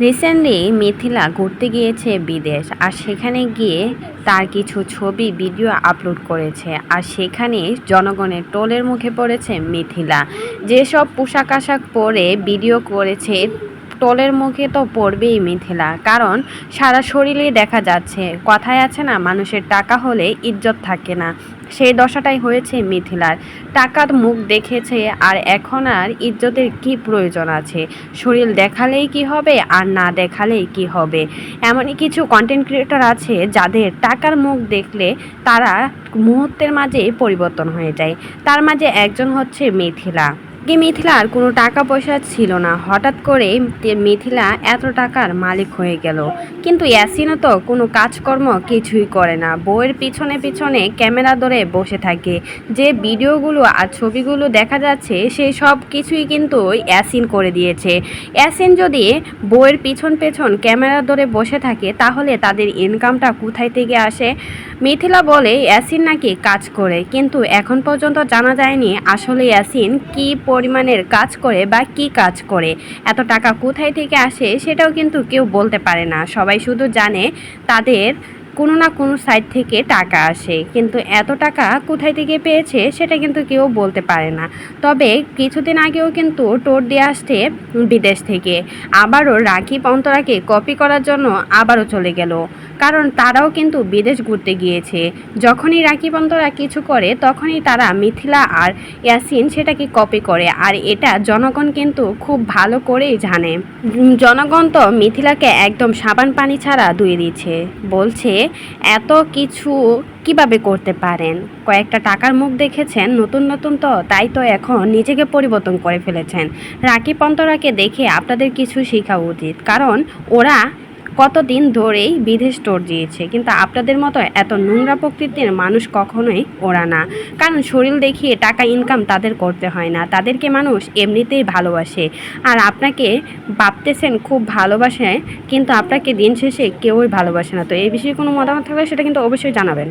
Recently Mithila ঘুরতে গিয়েছে বিদেশ, আর সেখানে গিয়ে তার কিছু ছবি ভিডিও আপলোড করেছে, আর সেখানে জনগণের টোলের মুখে পড়েছে মিথিলা। যেসব পোশাক আশাক পরে ভিডিও করেছে, টোলের মুখে তো পড়বেই মিথিলা, কারণ সারা শরীরেই দেখা যাচ্ছে। কথায় আছে না, মানুষের টাকা হলে ইজ্জত থাকে না, সেই দশাটাই হয়েছে মিথিলার। টাকার মুখ দেখেছে, আর এখন আর ইজ্জতের কি প্রয়োজন আছে? শরীর দেখালেই কি হবে, আর না দেখালেই কি হবে? এমনই কিছু কন্টেন্ট ক্রিয়েটর আছে যাদের টাকার মুখ দেখলে তারা মুহূর্তের মাঝে পরিবর্তন হয়ে যায়। তার মাঝে একজন হচ্ছে মিথিলা। মিথিলার কোনো টাকা পয়সা ছিল না, হঠাৎ করে মিথিলা এত টাকার মালিক হয়ে গেল। কিন্তু ইয়াসিনও তো কোনো কাজকর্ম কিছুই করে না, বউয়ের পিছনে পিছনে ক্যামেরা ধরে বসে থাকে। যে ভিডিওগুলো আর ছবিগুলো দেখা যাচ্ছে সেই সব কিছুই কিন্তু ইয়াসিন করে দিয়েছে। ইয়াসিন যদি বউয়ের পিছন পেছন ক্যামেরা ধরে বসে থাকে, তাহলে তাদের ইনকামটা কোথায় থেকে আসে? মিথিলা বলে ইয়াসিন নাকি কাজ করে, কিন্তু এখন পর্যন্ত জানা যায়নি আসলে ইয়াসিন কি পরিমাণের কাজ করে বা কি কাজ করে। এত টাকা কোথায় থেকে আসে সেটাও কিন্তু কেউ বলতে পারে না। সবাই শুধু জানে তাদের কোনো না কোনো সাইড থেকে টাকা আসে, কিন্তু এত টাকা কোথায় থেকে পেয়েছে সেটা কিন্তু কেউ বলতে পারে না। তবে কিছুদিন আগেও কিন্তু টোর দিয়ে আসছে বিদেশ থেকে, আবারও রাকিব অন্তরাকে কপি করার জন্য আবারও চলে গেল, কারণ তারাও কিন্তু বিদেশ ঘুরতে গিয়েছে। যখনই রাকিব অন্তরা কিছু করে তখনই তারা মিথিলা আর ইয়াসিন সেটাকে কপি করে, আর এটা জনগণ কিন্তু খুব ভালো করেই জানে। জনগণ তো মিথিলাকে একদম সাবান পানি ছাড়া ধুয়ে দিচ্ছে, বলছে এত কিছু কিভাবে করতে পারেন? কয়েকটা টাকার মুখ দেখেছেন নতুন নতুন, তো তাই তো এখন নিজেকে পরিবর্তন করে ফেলেছেন। রাকিব অন্তরাকে দেখে আপনাদের কিছু শেখা উচিত, কারণ ওরা কতদিন ধরেই বিদেশ টোর দিয়েছে, কিন্তু আপনাদের মতো এত নোংরা প্রকৃতির মানুষ কখনোই ওরা না। কারণ শরীর দেখিয়ে টাকা ইনকাম তাদের করতে হয় না, তাদেরকে মানুষ এমনিতেই ভালোবাসে। আর আপনাকে ভাবতেছেন খুব ভালোবাসে, কিন্তু আপনাকে দিন শেষে কেউই ভালোবাসে না। তো এই বিষয়ে কোনো মতামত থাকলে সেটা কিন্তু অবশ্যই জানাবেন।